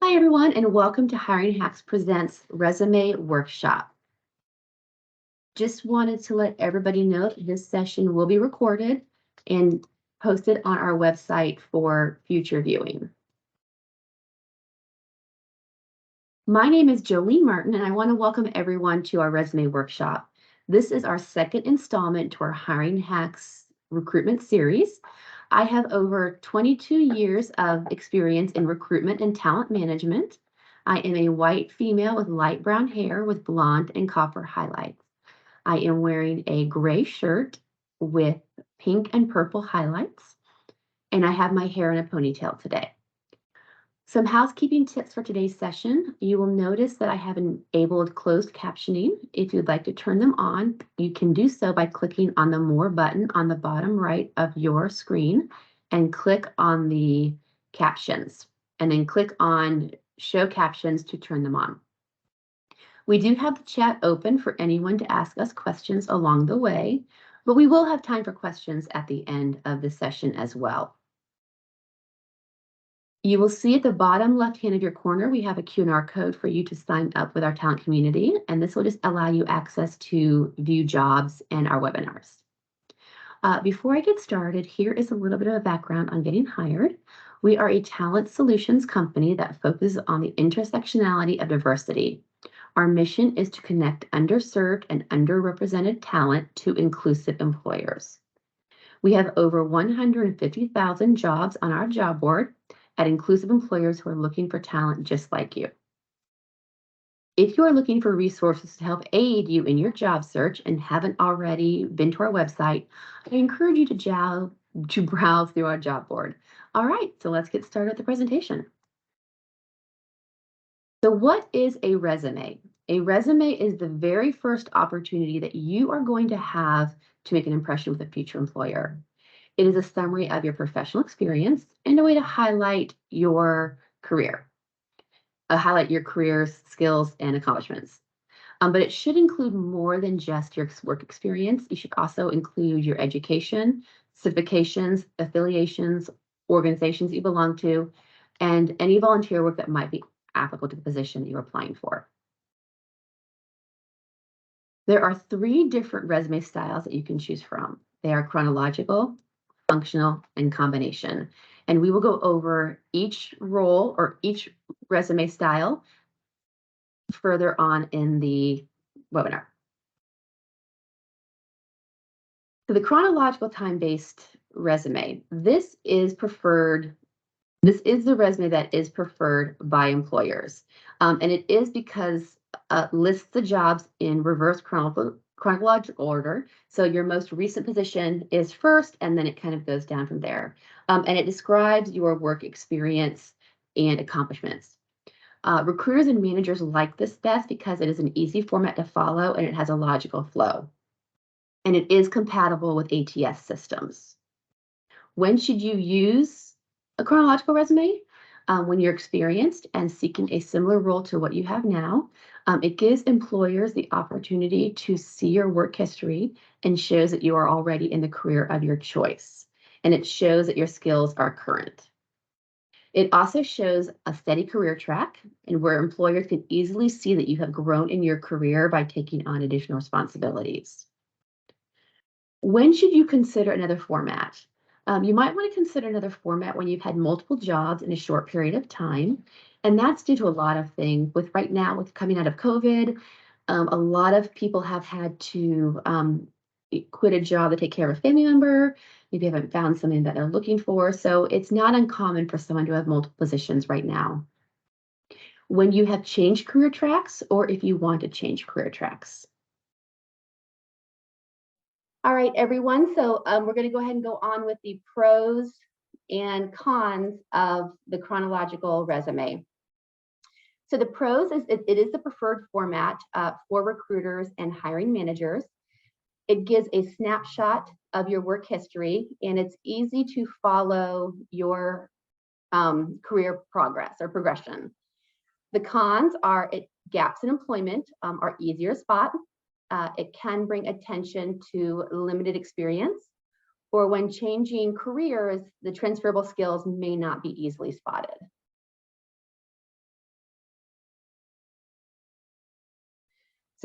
Hi, everyone, and welcome to Hiring Hacks Presents Resume Workshop. Just wanted to let everybody know that this session will be recorded and posted on our website for future viewing. My name is Jolene Martin, and I want to welcome everyone to our Resume Workshop. This is our second installment to our Hiring Hacks recruitment series. I have over 22 years of experience in recruitment and talent management. I am a white female with light brown hair with blonde and copper highlights. I am wearing a gray shirt with pink and purple highlights, and I have my hair in a ponytail today. Some housekeeping tips for today's session. You will notice that I have enabled closed captioning. If you'd like to turn them on, you can do so by clicking on the More button on the bottom right of your screen and click on the captions, and then click on Show Captions to turn them on. We do have the chat open for anyone to ask us questions along the way, but we will have time for questions at the end of the session as well. You will see at the bottom left hand of your corner, we have a QR code for you to sign up with our talent community, and this will just allow you access to view jobs and our webinars. Before I get started, here is a little bit of a background on getting hired. We are a talent solutions company that focuses on the intersectionality of diversity. Our mission is to connect underserved and underrepresented talent to inclusive employers. We have over 150,000 jobs on our job board at inclusive employers who are looking for talent just like you. If you are looking for resources to help aid you in your job search and haven't already been to our website, I encourage you to browse through our job board. All right, so let's get started with the presentation. So what is a resume? A resume is the very first opportunity that you are going to have to make an impression with a future employer. It is a summary of your professional experience and a way to highlight your career, highlight your career's skills and accomplishments. But it should include more than just your work experience. You should also include your education, certifications, affiliations, organizations you belong to, and any volunteer work that might be applicable to the position that you're applying for. There are 3 different resume styles that you can choose from. They are chronological, functional, and combination. And we will go over each role or each resume style further on in the webinar. So the chronological time-based resume, this is preferred. This is the resume that is preferred by employers. And it is because lists the jobs in reverse chronological order. So your most recent position is first, and then it kind of goes down from there. And it describes your work experience and accomplishments. Recruiters and managers like this best because it is an easy format to follow and it has a logical flow. And it is compatible with ATS systems. When should you use a chronological resume? When you're experienced and seeking a similar role to what you have now. It gives employers the opportunity to see your work history and shows that you are already in the career of your choice. And it shows that your skills are current. It also shows a steady career track and where employers can easily see that you have grown in your career by taking on additional responsibilities. When should you consider another format? You might want to consider another format when you've had multiple jobs in a short period of time. And that's due to a lot of things. With right now, with coming out of COVID, a lot of people have had to quit a job to take care of a family member. Maybe haven't found something that they're looking for. So it's not uncommon for someone to have multiple positions right now. When you have changed career tracks or if you want to change career tracks. All right, everyone. So we're going to go ahead and go on with the pros and cons of the chronological resume. So the pros is it is the preferred format for recruiters and hiring managers. It gives a snapshot of your work history, and it's easy to follow your career progress or progression. The cons are gaps in employment are easier to spot. It can bring attention to limited experience, or when changing careers, the transferable skills may not be easily spotted.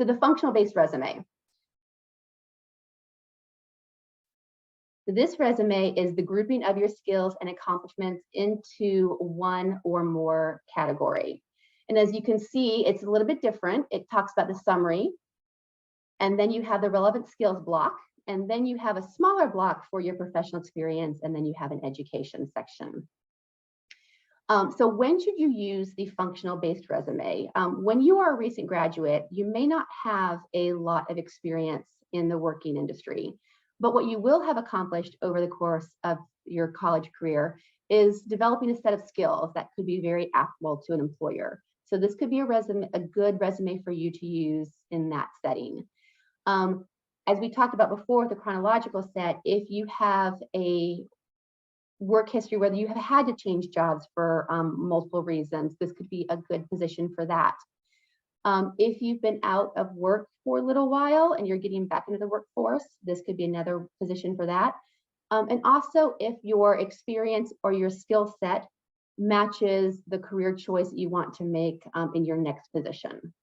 So the functional-based resume. This resume is the grouping of your skills and accomplishments into one or more category. And as you can see, it's a little bit different. It talks about the summary, and then you have the relevant skills block, and then you have a smaller block for your professional experience, and then you have an education section. So when should you use the functional-based resume? When you are a recent graduate, you may not have a lot of experience in the working industry, but what you will have accomplished over the course of your college career is developing a set of skills that could be very applicable to an employer. So this could be a good resume for you to use in that setting. As we talked about before with the chronological set, if you have a work history, whether you have had to change jobs for multiple reasons, this could be a good position for that. If you've been out of work for a little while and you're getting back into the workforce, this could be another position for that. And also if your experience or your skill set matches the career choice that you want to make in your next position.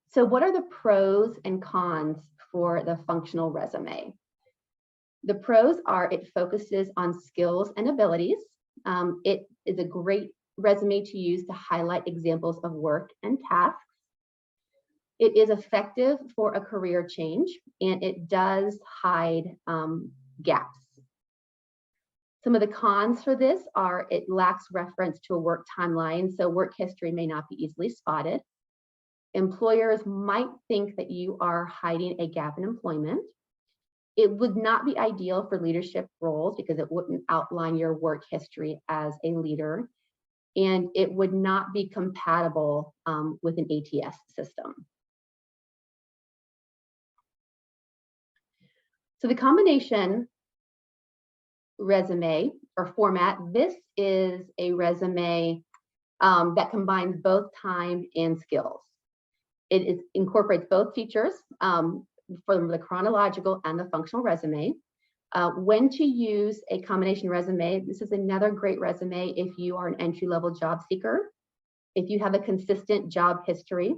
So what are the pros and cons for the functional resume? The pros are it focuses on skills and abilities. It is a great resume to use to highlight examples of work and tasks. It is effective for a career change, and it does hide gaps. Some of the cons for this are it lacks reference to a work timeline, so work history may not be easily spotted. Employers might think that you are hiding a gap in employment. It would not be ideal for leadership roles because it wouldn't outline your work history as a leader, and it would not be compatible with an ATS system. So the combination resume or format, this is a resume that combines both time and skills. It incorporates both features from the chronological and the functional resume. When to use a combination resume, this is another great resume if you are an entry-level job seeker, if you have a consistent job history,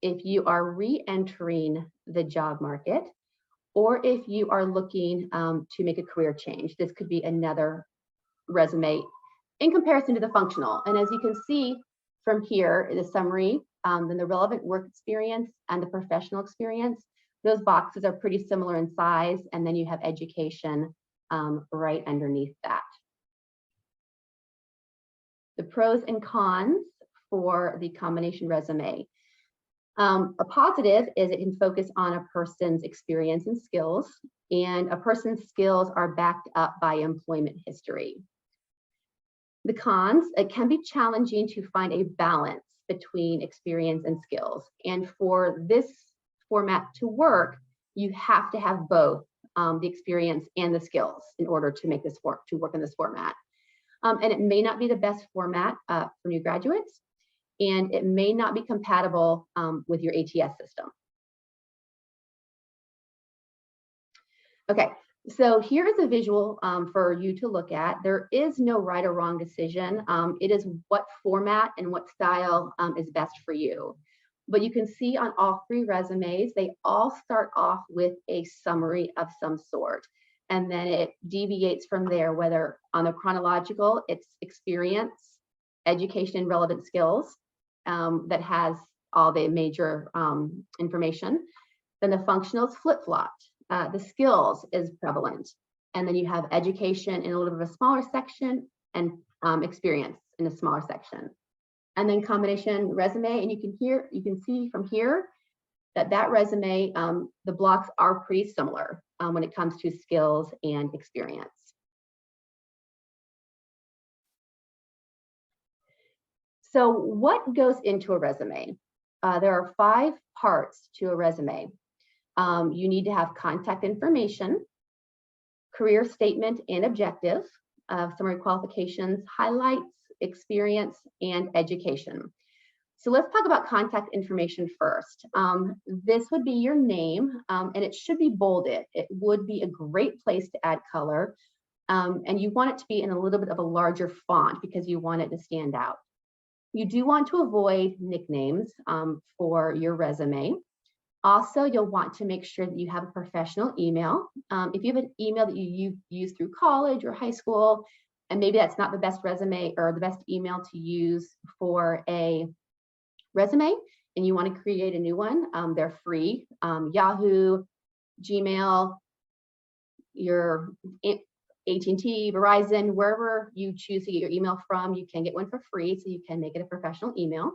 if you are re-entering the job market, or if you are looking to make a career change. This could be another resume in comparison to the functional. And as you can see from here in the summary, then the relevant work experience and the professional experience, those boxes are pretty similar in size, and then you have education right underneath that. The pros and cons for the combination resume. A positive is it can focus on a person's experience and skills, and a person's skills are backed up by employment history. The cons, it can be challenging to find a balance between experience and skills. And for this format to work, you have to have both the experience and the skills in order to make this work in this format. And it may not be the best format for new graduates, and it may not be compatible with your ATS system. Okay, so here is a visual for you to look at. There is no right or wrong decision. It is what format and what style is best for you. But you can see on all three resumes, they all start off with a summary of some sort. And then it deviates from there, whether on the chronological, it's experience, education, and relevant skills that has all the major information. Then the functional is flip-flopped. The skills is prevalent. And then you have education in a little bit of a smaller section and experience in a smaller section. And then combination resume, and you can see from here that resume, the blocks are pretty similar when it comes to skills and experience. So what goes into a resume? There are 5 parts to a resume. You need to have contact information, career statement and objective, summary qualifications, highlights, experience, and education. So let's talk about contact information first. This would be your name, and it should be bolded. It would be a great place to add color, and you want it to be in a little bit of a larger font because you want it to stand out. You do want to avoid nicknames for your resume. Also, you'll want to make sure that you have a professional email. If you have an email that you use through college or high school, and maybe that's not the best resume or the best email to use for a resume, and you want to create a new one, they're free. Yahoo, Gmail, your AT&T, Verizon, wherever you choose to get your email from, you can get one for free, so you can make it a professional email.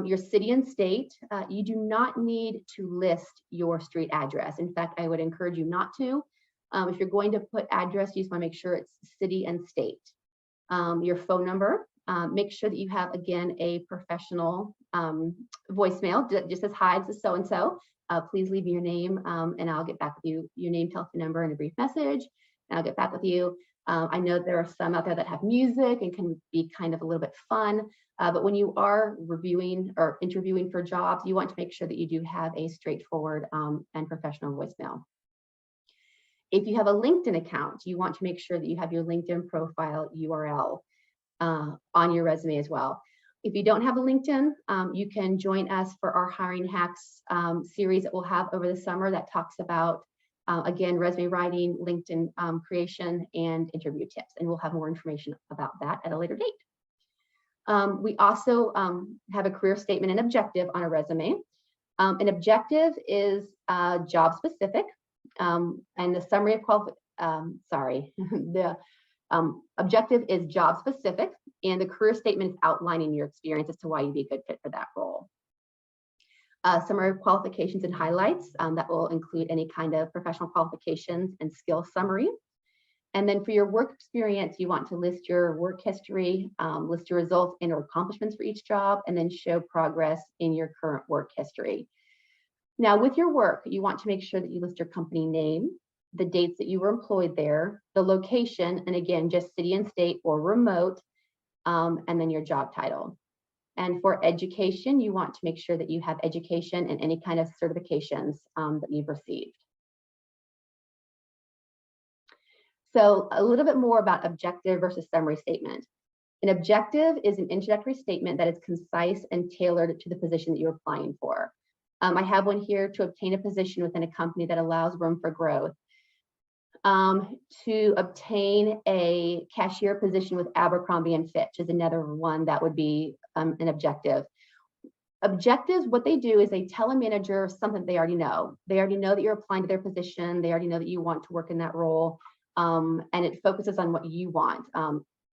Your city and state, you do not need to list your street address. In fact, I would encourage you not to. If you're going to put address, you just want to make sure it's city and state. Your phone number, make sure that you have, again, a professional voicemail that just says, hi, this is so-and-so. Please leave me your name and I'll get back with you. Your name, telephone number, and a brief message, and I'll get back with you. I know there are some out there that have music and can be kind of a little bit fun, but when you are reviewing or interviewing for jobs, you want to make sure that you do have a straightforward and professional voicemail. If you have a LinkedIn account, you want to make sure that you have your LinkedIn profile URL on your resume as well. If you don't have a LinkedIn, you can join us for our Hiring Hacks series that we'll have over the summer that talks about, again, resume writing, LinkedIn creation, and interview tips. And we'll have more information about that at a later date. We also have a career statement and objective on a resume. An objective is job specific, and the summary of the objective is job specific, and the career statement is outlining your experience as to why you'd be a good fit for that role. Summary of qualifications and highlights, that will include any kind of professional qualifications and skill summary. And then for your work experience, you want to list your work history, list your results and or accomplishments for each job, and then show progress in your current work history. Now, with your work, you want to make sure that you list your company name, the dates that you were employed there, the location, and again, just city and state or remote, and then your job title. And for education, you want to make sure that you have education and any kind of certifications that you've received. So a little bit more about objective versus summary statement. An objective is an introductory statement that is concise and tailored to the position that you're applying for. I have one here: to obtain a position within a company that allows room for growth. To obtain a cashier position with Abercrombie and Fitch is another one that would be an objective. Objectives, what they do is they tell a manager something they already know. They already know that you're applying to their position. They already know that you want to work in that role. And it focuses on what you want,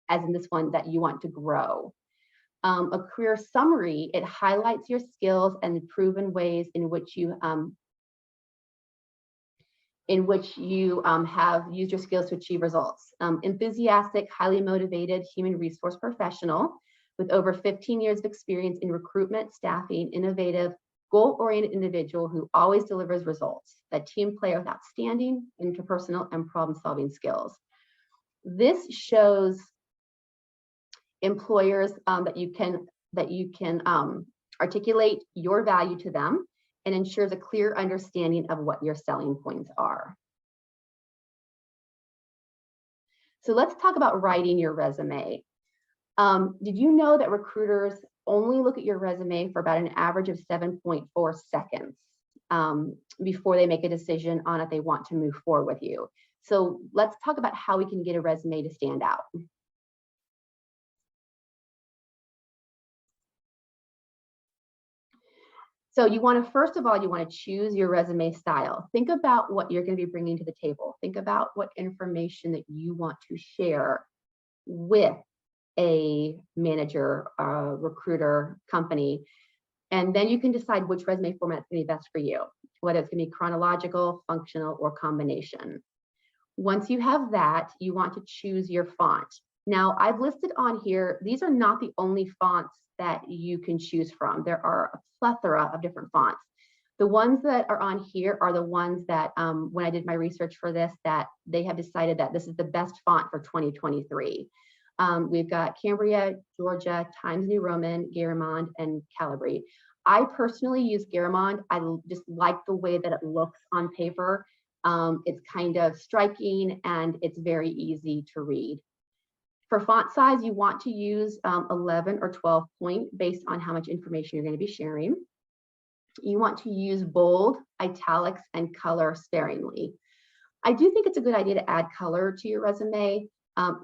as in this one, that you want to grow. A career summary, it highlights your skills and the proven ways in which you have used your skills to achieve results. Enthusiastic, highly motivated human resource professional with over 15 years of experience in recruitment, staffing, innovative, goal-oriented individual who always delivers results. A team player with outstanding interpersonal and problem-solving skills. This shows employers that you can articulate your value to them, and ensures a clear understanding of what your selling points are. So let's talk about writing your resume. Did you know that recruiters only look at your resume for about an average of 7.4 seconds before they make a decision on if they want to move forward with you? So let's talk about how we can get a resume to stand out. So you want to, first of all, you want to choose your resume style. Think about what you're going to be bringing to the table. Think about what information that you want to share with a manager, recruiter, company. And then you can decide which resume format is going to be best for you, whether it's going to be chronological, functional, or combination. Once you have that, you want to choose your font. Now, I've listed on here, these are not the only fonts that you can choose from. There are a plethora of different fonts. The ones that are on here are the ones that, when I did my research for this, that they have decided that this is the best font for 2023. We've got Cambria, Georgia, Times New Roman, Garamond, and Calibri. I personally use Garamond. I just like the way that it looks on paper. It's kind of striking and it's very easy to read. For font size, you want to use 11 or 12 point based on how much information you're going to be sharing. You want to use bold, italics, and color sparingly. I do think it's a good idea to add color to your resume.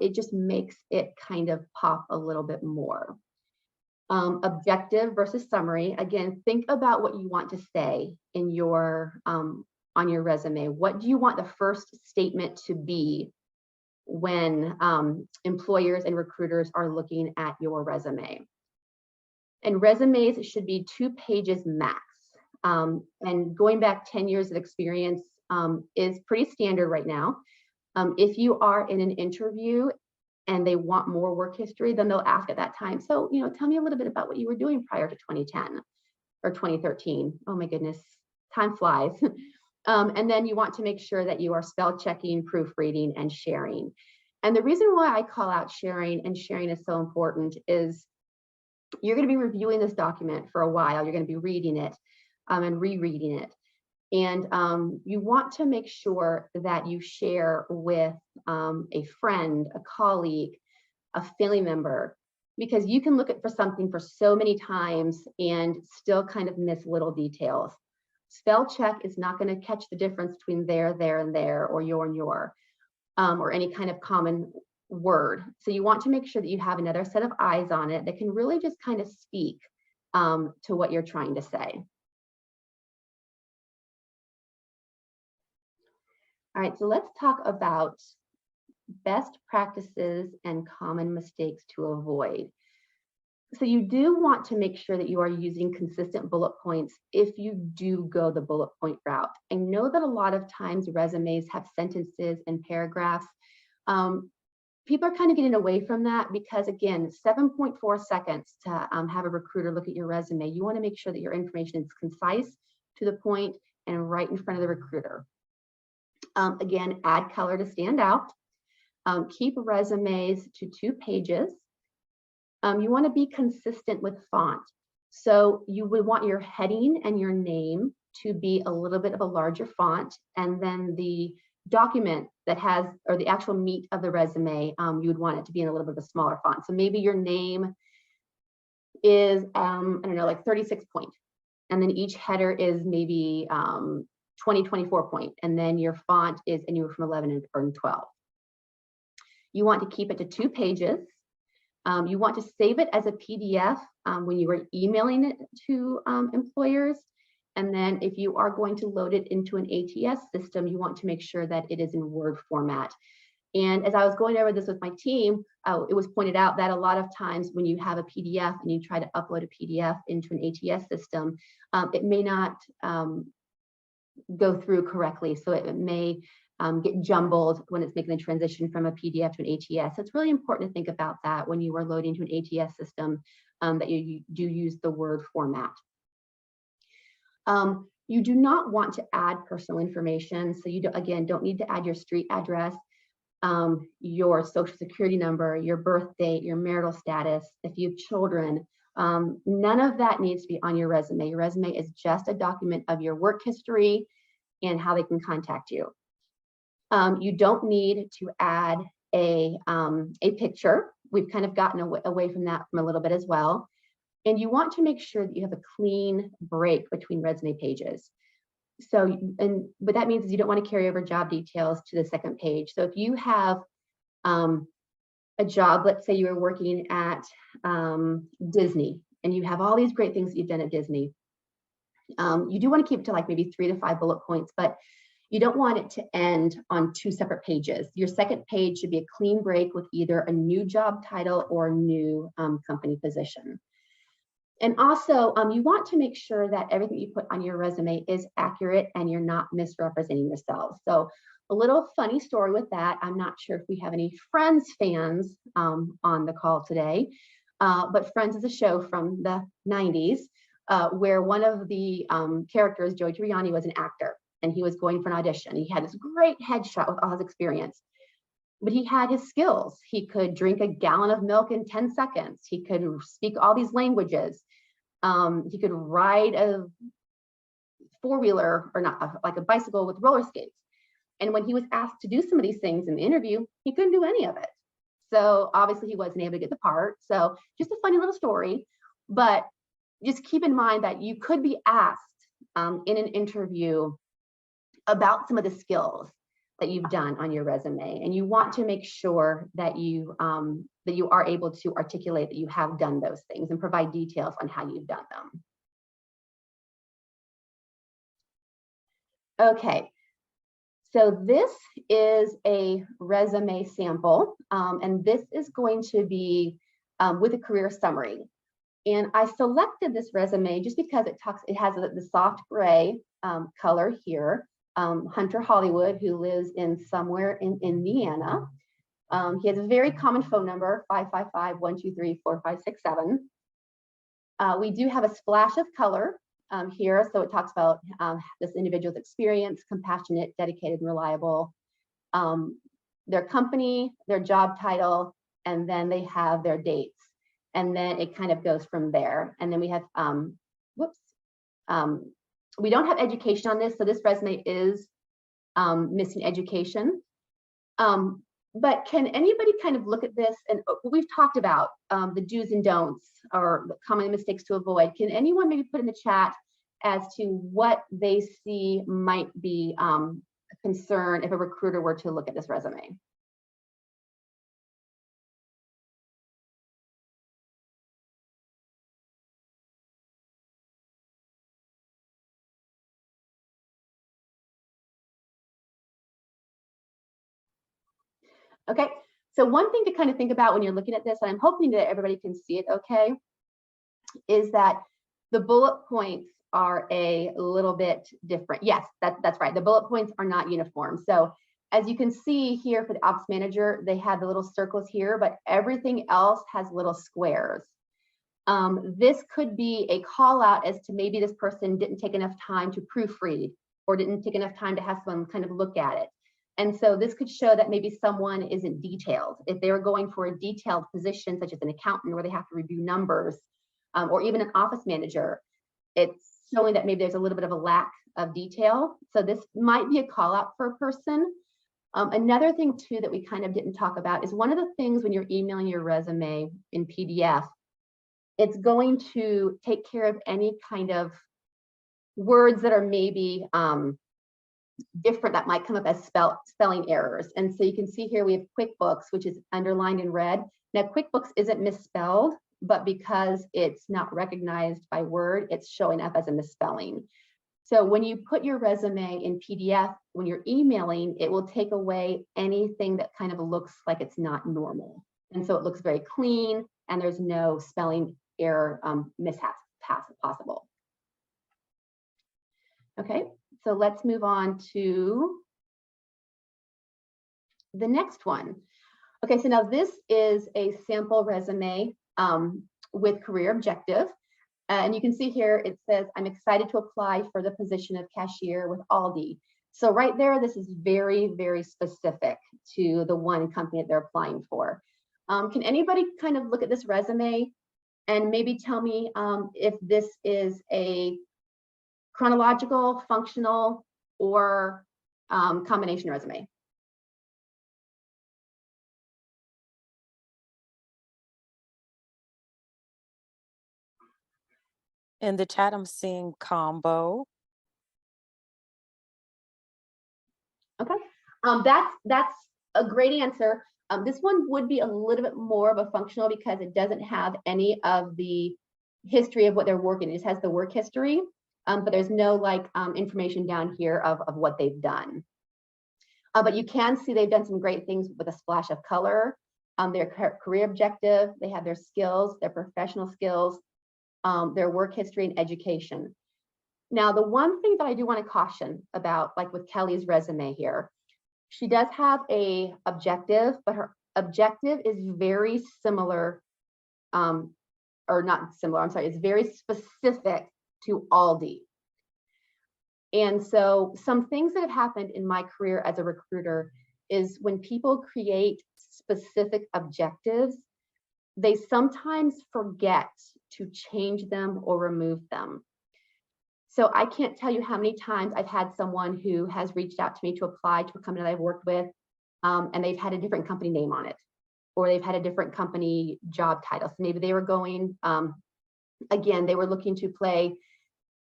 It just makes it kind of pop a little bit more. Objective versus summary. Again, think about what you want to say in your on your resume. What do you want the first statement to be when employers and recruiters are looking at your resume? And resumes should be 2 pages max. And going back 10 years of experience is pretty standard right now. If you are in an interview and they want more work history, then they'll ask at that time. So, tell me a little bit about what you were doing prior to 2010 or 2013. Oh my goodness, time flies. And then you want to make sure that you are spell checking, proofreading, and sharing. And the reason why I call out sharing, and sharing is so important, is you're going to be reviewing this document for a while. You're going to be reading it and rereading it. And you want to make sure that you share with a friend, a colleague, a family member, because you can look at for something for so many times and still kind of miss little details. Spell check is not going to catch the difference between there, and there, or your, or any kind of common word. So you want to make sure that you have another set of eyes on it that can really just kind of speak to what you're trying to say. All right, so let's talk about best practices and common mistakes to avoid. So you do want to make sure that you are using consistent bullet points if you do go the bullet point route. I know that a lot of times resumes have sentences and paragraphs. People are kind of getting away from that because, again, 7.4 seconds to have a recruiter look at your resume. You want to make sure that your information is concise, to the point, and right in front of the recruiter. Again, add color to stand out. Keep resumes to 2 pages. You want to be consistent with font. So you would want your heading and your name to be a little bit of a larger font, and then the document that has, or the actual meat of the resume, you would want it to be in a little bit of a smaller font. So maybe your name is, I don't know, like 36 point, and then each header is maybe 20, 24 point, and then your font is anywhere from 11 or 12. You want to keep it to 2 pages. You want to save it as a PDF when you are emailing it to employers. And then if you are going to load it into an ATS system, you want to make sure that it is in Word format. And as I was going over this with my team, it was pointed out that a lot of times when you have a PDF and you try to upload a PDF into an ATS system, it may not go through correctly. So it may get jumbled when it's making the transition from a PDF to an ATS. So it's really important to think about that when you are loading to an ATS system, that you do use the Word format. You do not want to add personal information. So you, again, don't need to add your street address, your social security number, your birth date, your marital status, if you have children. None of that needs to be on your resume. Your resume is just a document of your work history and how they can contact you. You don't need to add a picture. We've kind of gotten away from that from a little bit as well. And you want to make sure that you have a clean break between resume pages. So, what that means is you don't want to carry over job details to the second page. So if you have a job, let's say you were working at Disney, and you have all these great things that you've done at Disney. You do want to keep it to like maybe 3 to 5 bullet points, but you don't want it to end on 2 separate pages. Your second page should be a clean break with either a new job title or a new company position. And also, you want to make sure that everything you put on your resume is accurate and you're not misrepresenting yourself. So a little funny story with that. I'm not sure if we have any Friends fans on the call today, but Friends is a show from the 90s where one of the characters, Joey Tribbiani, was an actor, and he was going for an audition. He had this great headshot with all his experience, but he had his skills. He could drink a gallon of milk in 10 seconds. He could speak all these languages. He could ride a 4-wheeler, or not, like a bicycle with roller skates. And when he was asked to do some of these things in the interview, he couldn't do any of it. So obviously he wasn't able to get the part. So just a funny little story, but just keep in mind that you could be asked in an interview about some of the skills that you've done on your resume, and you want to make sure that you are able to articulate that you have done those things and provide details on how you've done them. Okay, so this is a resume sample, and this is going to be with a career summary. And I selected this resume just because it has the soft gray color here. Hunter Hollywood, who lives in somewhere in Indiana. He has a very common phone number, 555-123-4567. We do have a splash of color here. So it talks about this individual's experience, compassionate, dedicated, and reliable. Their company, their job title, and then they have their dates. And then it kind of goes from there. And then we have, we don't have education on this. So this resume is missing education. But can anybody kind of look at this? And we've talked about the do's and don'ts or common mistakes to avoid. Can anyone maybe put in the chat as to what they see might be a concern if a recruiter were to look at this resume? Okay, so one thing to kind of think about when you're looking at this, and I'm hoping that everybody can see it okay, is that the bullet points are a little bit different. Yes, that's right. The bullet points are not uniform. So as you can see here for the ops manager, they have the little circles here, but everything else has little squares. This could be a call out as to maybe this person didn't take enough time to proofread or didn't take enough time to have someone kind of look at it. And so this could show that maybe someone isn't detailed. If they were going for a detailed position, such as an accountant where they have to review numbers, or even an office manager, it's showing that maybe there's a little bit of a lack of detail. So this might be a call out for a person. Another thing too that we kind of didn't talk about is one of the things when you're emailing your resume in PDF, it's going to take care of any kind of words that are maybe different that might come up as spelling errors. And so you can see here we have QuickBooks, which is underlined in red. Now QuickBooks isn't misspelled, but because it's not recognized by Word, it's showing up as a misspelling. So when you put your resume in PDF, when you're emailing, it will take away anything that kind of looks like it's not normal. And so it looks very clean and there's no spelling error mishaps possible. Okay, so let's move on to the next one. Okay, so now this is a sample resume with career objective. And you can see here, it says, I'm excited to apply for the position of cashier with Aldi. So right there, this is very, very specific to the one company that they're applying for. Can anybody kind of look at this resume and maybe tell me if this is a chronological, functional, or combination resume? In the chat, I'm seeing combo. Okay, that's a great answer. This one would be a little bit more of a functional because it doesn't have any of the history of what they're working. It just has the work history, but there's no like information down here of what they've done. But you can see they've done some great things with a splash of color. Their career objective, they have their skills, their professional skills, their work history and education. Now, the one thing that I do want to caution about, like with Kelly's resume here, she does have a objective, but her objective is very similar, or not similar, I'm sorry, it's very specific to Aldi. And so some things that have happened in my career as a recruiter is when people create specific objectives, they sometimes forget to change them or remove them. So I can't tell you how many times I've had someone who has reached out to me to apply to a company that I've worked with, and they've had a different company name on it. or they've had a different company job title. So maybe they were going, again, they were looking to play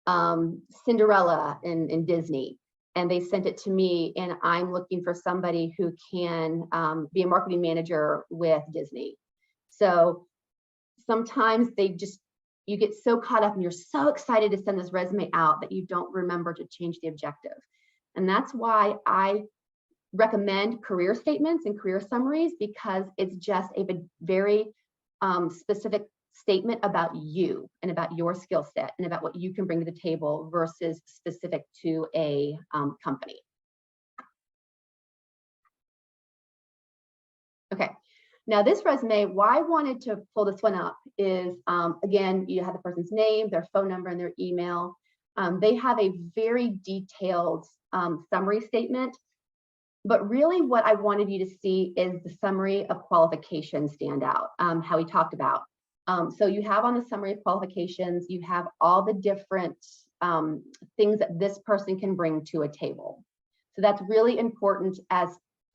Cinderella in Disney, and they sent it to me, and I'm looking for somebody who can be a marketing manager with Disney. So sometimes you get so caught up and you're so excited to send this resume out that you don't remember to change the objective. And that's why I recommend career statements and career summaries, because it's just a very specific statement about you and about your skill set and about what you can bring to the table versus specific to a company. Okay, now this resume, why I wanted to pull this one up is, again, you have the person's name, their phone number, and their email. They have a very detailed summary statement, but really what I wanted you to see is the summary of qualifications stand out, how we talked about. So you have on the summary of qualifications, you have all the different things that this person can bring to a table. So that's really important as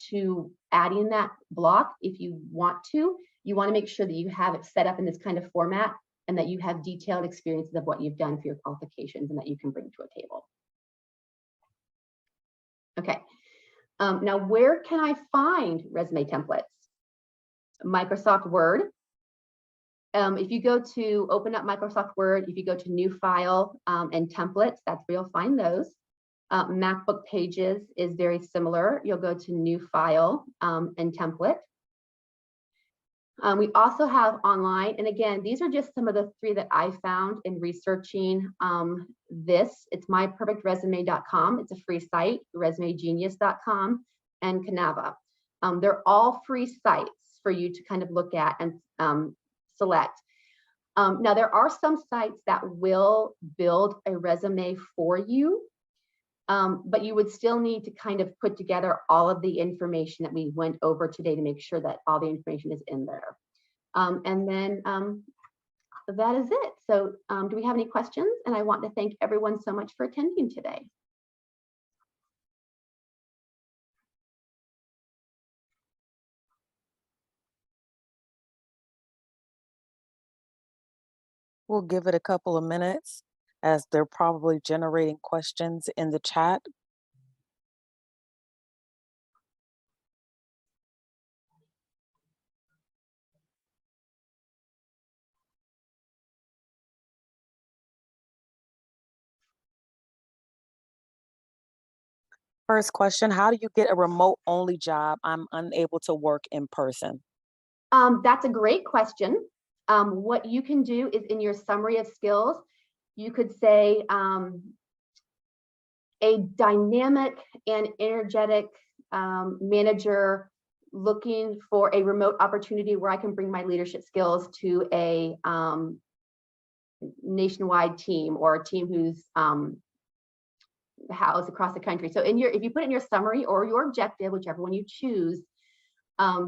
to adding that block. If you want to make sure that you have it set up in this kind of format and that you have detailed experiences of what you've done for your qualifications and that you can bring to a table. Okay, now where can I find resume templates? Microsoft Word. If you go to open up Microsoft Word, if you go to new file and templates, that's where you'll find those. MacBook Pages is very similar. You'll go to new file and template. We also have online, and again, these are just some of the 3 that I found in researching this. It's myperfectresume.com. It's a free site, resumegenius.com, and Canava. They're all free sites for you to kind of look at and select. Now, there are some sites that will build a resume for you, but you would still need to kind of put together all of the information that we went over today to make sure that all the information is in there. And then that is it. So do we have any questions? And I want to thank everyone so much for attending today. We'll give it a couple of minutes as they're probably generating questions in the chat. First question, how do you get a remote only job? I'm unable to work in person. That's a great question. What you can do is in your summary of skills, you could say a dynamic and energetic manager looking for a remote opportunity where I can bring my leadership skills to a nationwide team or a team who's housed across the country. So if you put it in your summary or your objective, whichever one you choose,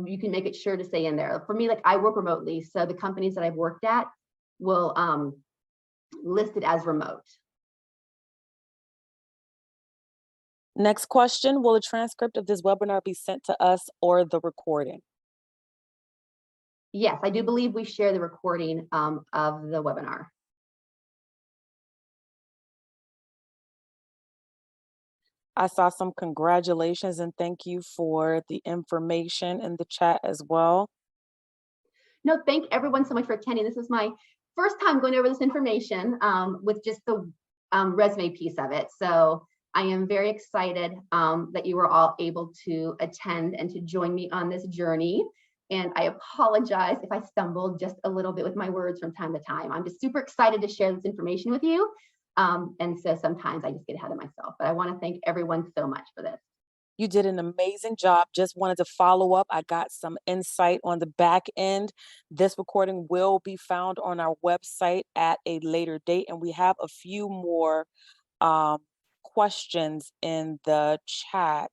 you can make it sure to say in there. For me, like I work remotely, so the companies that I've worked at will list it as remote. Next question, will a transcript of this webinar be sent to us or the recording? Yes, I do believe we share the recording of the webinar. I saw some congratulations and thank you for the information in the chat as well. No, thank everyone so much for attending. This is my first time going over this information with just the resume piece of it. So I am very excited that you were all able to attend and to join me on this journey. And I apologize if I stumbled just a little bit with my words from time to time. I'm just super excited to share this information with you. And so sometimes I just get ahead of myself, but I want to thank everyone so much for this. You did an amazing job. Just wanted to follow up. I got some insight on the back end. This recording will be found on our website at a later date. And we have a few more questions in the chat.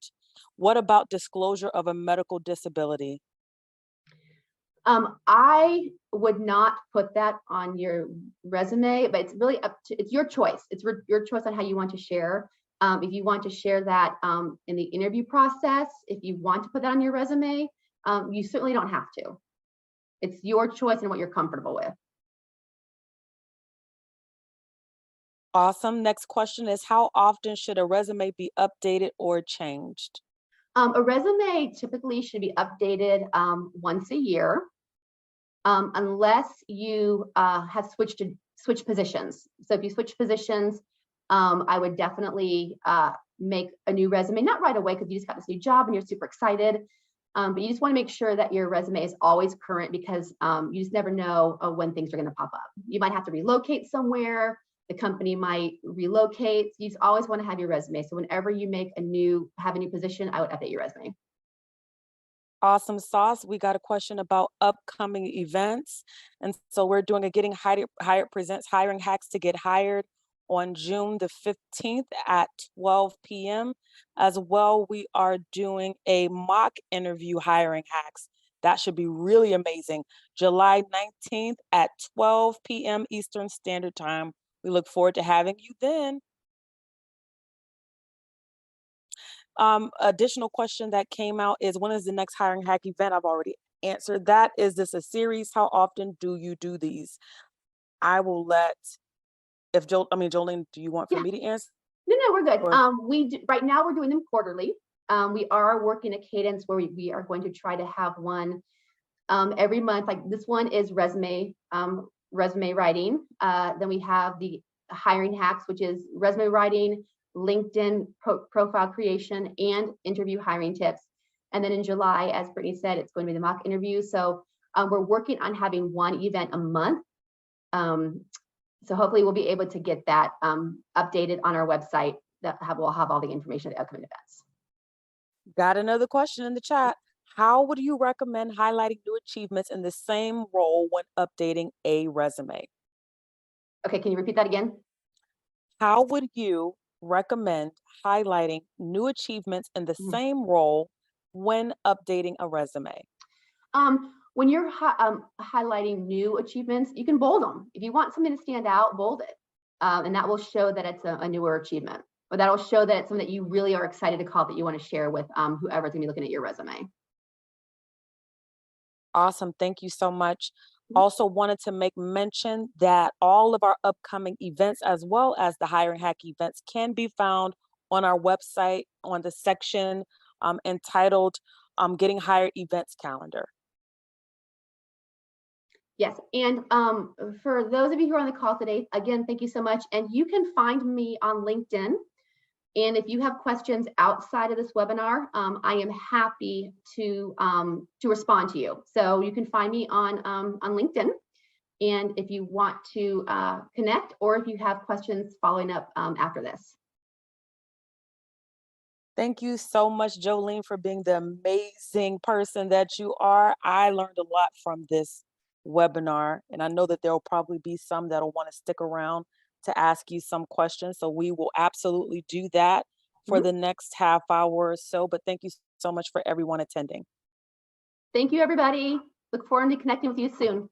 What about disclosure of a medical disability? I would not put that on your resume, but it's really it's your choice. It's your choice on how you want to share. If you want to share that in the interview process, if you want to put that on your resume, You certainly don't have to. It's your choice and what you're comfortable with. Awesome. Next question is, how often should a resume be updated or changed? A resume typically should be updated once a year, unless you have switched positions. So if you switch positions, I would definitely make a new resume, not right away because you just got this new job and you're super excited. But you just want to make sure that your resume is always current, because you just never know when things are going to pop up. You might have to relocate somewhere. The company might relocate. You just always want to have your resume. So whenever you have a new position, I would update your resume. Awesome sauce. We got a question about upcoming events. And so we're doing a Getting Hired Presents Hiring Hacks to Get Hired on June the 15th at 12 p.m. As well, we are doing a mock interview hiring hacks. That should be really amazing. July 19th at 12 p.m. Eastern Standard Time. We look forward to having you then. Additional question that came out is, when is the next hiring hack event? I've already answered that. Is this a series? How often do you do these? I will let, if Jolene, do you want for Yeah. me to answer? No, we're good. Or- Right now we're doing them quarterly. We are working a cadence where we are going to try to have one every month. Like this one is resume writing. Then we have the hiring hacks, which is resume writing, LinkedIn profile creation, and interview hiring tips. And then in July, as Brittany said, it's going to be the mock interview. So we're working on having one event a month. So hopefully we'll be able to get that updated on our website. We'll have all the information of the upcoming events. Got another question in the chat. How would you recommend highlighting new achievements in the same role when updating a resume? Okay, can you repeat that again? How would you recommend highlighting new achievements in the same role when updating a resume? When you're highlighting new achievements, you can bold them. If you want something to stand out, bold it. And that will show that it's a newer achievement, or that'll show that it's something that you really are excited to call, that you want to share with whoever's gonna be looking at your resume. Awesome. Thank you so much. Also wanted to make mention that all of our upcoming events, as well as the hiring hack events, can be found on our website on the section entitled Getting Hired Events Calendar. Yes, and for those of you who are on the call today, again, thank you so much. And you can find me on LinkedIn. And if you have questions outside of this webinar, I am happy to respond to you. So you can find me on LinkedIn. And if you want to connect, or if you have questions following up after this. Thank you so much, Jolene, for being the amazing person that you are. I learned a lot from this webinar, and I know that there will probably be some that'll want to stick around to ask you some questions. So we will absolutely do that for the next half hour or so. But thank you so much for everyone attending. Thank you, everybody. Look forward to connecting with you soon.